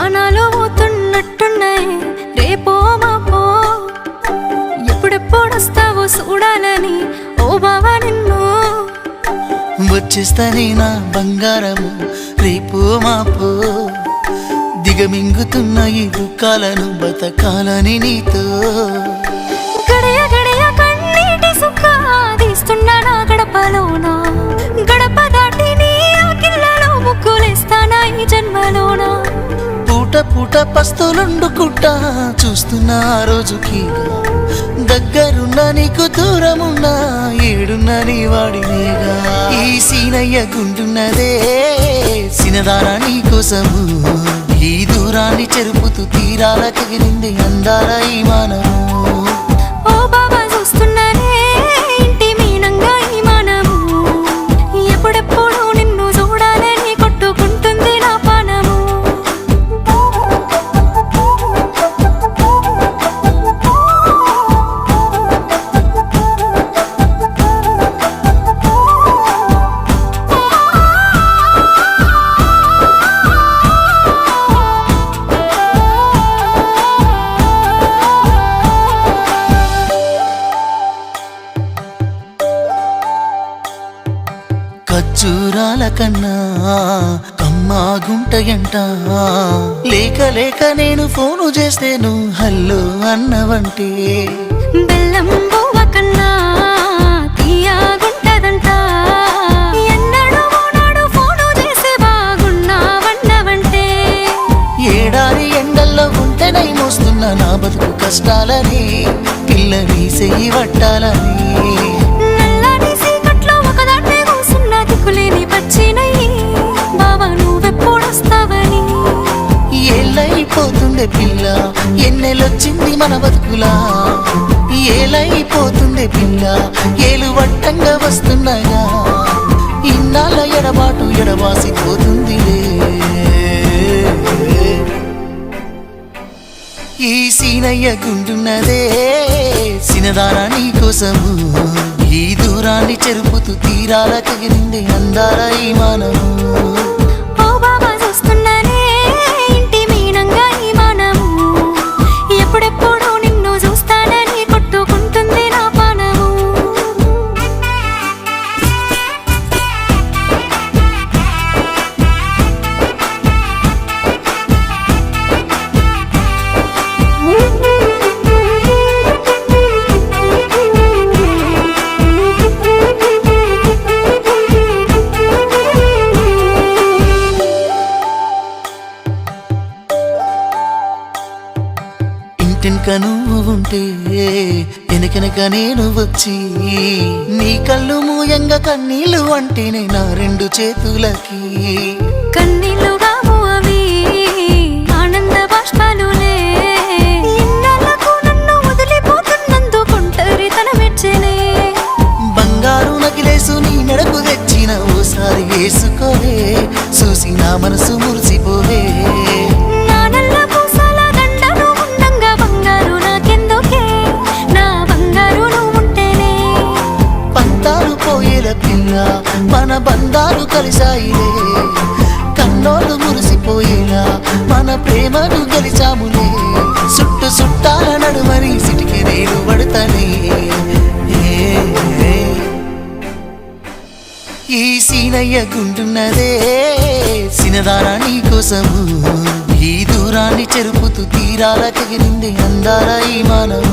ప్రాణాలు పోతున్నట్టున్నాయి రేపో మాపో ఎప్పుడెప్పుడొస్తావో చూడాలని ఓ బావా నిన్ను వచ్చేస్తానే నా బంగారము రేపో మాపో దిగమింగుతున్న ఈ దుఃఖాలను బతకాలని నీతో గడియ గడియ కన్నీటి సుఖ తీస్తున్నా నా గడపలోన గడప దాటి నీ ఆకిళ్ళలో ముగ్గులేస్తానా ఈ జన్మలోన పూట పూట పస్తులుండుకుంటా చూస్తున్నా ఆ రోజుకి దగ్గరున్న నీకు దూరమున్నా ఏడున్న నీ వాడినేగా ఈ సీనయ్య గుంటున్నదే సినదారా నీ కోసము ఈ దూరాన్ని చెరుపుతూ తీరాల కగిరింది అందాల ఈ మానము ఓ బాబా చూస్తున్నానే ఇంటి మీనంగా ఈ మానము ఎప్పుడెప్పుడు నిన్ను చూడాలని కొట్టుకుంటుంది నా పానము ఖర్జూరాల కన్నా కమ్మాగుంటయంట లేక లేక నేను ఫోను చేస్తే నువ్వు హల్లో అన్నవంటే బెల్లం బువ్వ కన్నా తీయగుంటదంట ఎన్నడూ నాడు ఫోను చేసి బాగున్నావన్నవంటే ఏడాది ఎండల్లో ఉంటేనై మోస్తున్న నా బతుకు కష్టాలని పిల్లని చెయ్యి పట్టాలని నల్లని సీకట్లో ఒకదాన్నే కూసున్న దిక్కులేని పచ్చినయ్యి బావా నువ్వెప్పుడొస్తావని ఏళ్ళైపోతుండే పిల్ల ఎన్నెలొచ్చింది మన బతుకులా ఏలైపోతుండే పిల్ల ఏలు వట్టంగా వస్తున్నాగా ఇన్నాళ్ళ ఎడబాటు ఎడవాసిపోతుందిలే ఈ సీనయ్య గుంటున్నదే సినదారా నీ కోసము ఈ దూరాన్ని చెరుపుతూ తీరాల కగిరింది అందాల ఈ మానము ఓ బాబా చూస్తున్నానే ఇంటి మీనంగా ఈ మానము ఎప్పుడెప్పుడు నిన్ను చూస్తానని కొట్టుకుంటుంది నా పానము ఇంటెనక నువ్వు ఉంటే వెనకెనక నేను వచ్చి నీ కళ్ళు మూయంగా కన్నీళ్ళు అంటేనే నా రెండు చేతులకి కన్నీళ్ళుగావు అవి ఆనంద బాష్పాలులే ఇన్నాళ్ళకు నన్ను వదిలిపోతున్నందుకు ఒంటరితనమెచ్చనే బంగారు నగిలేసు నీ మెడకు తెచ్చిన ఓసారి వేసుకోవే చూసి నా మనసు మురిసిపోవే నా నల్ల పూసల దండను ఉండంగా బంగారు నాకెందుకే నా బంగారు నువ్వు ఉంటేనే పంతాలు పోయేల పిల్ల మన బంధాలు కలిసాయిలే కన్నోళ్ళు మురిసిపోయేలా మన ప్రేమను గెలిచాములే చుట్టు చుట్టాల నడుమని సిటికి నేను పడతానే ఈ సీనయ్య గుంటున్నదే సినదారా నీ కోసము ఈ దూరాన్ని చెరుపుతూ తీరాల కగిరింది అందాల ఈ మానము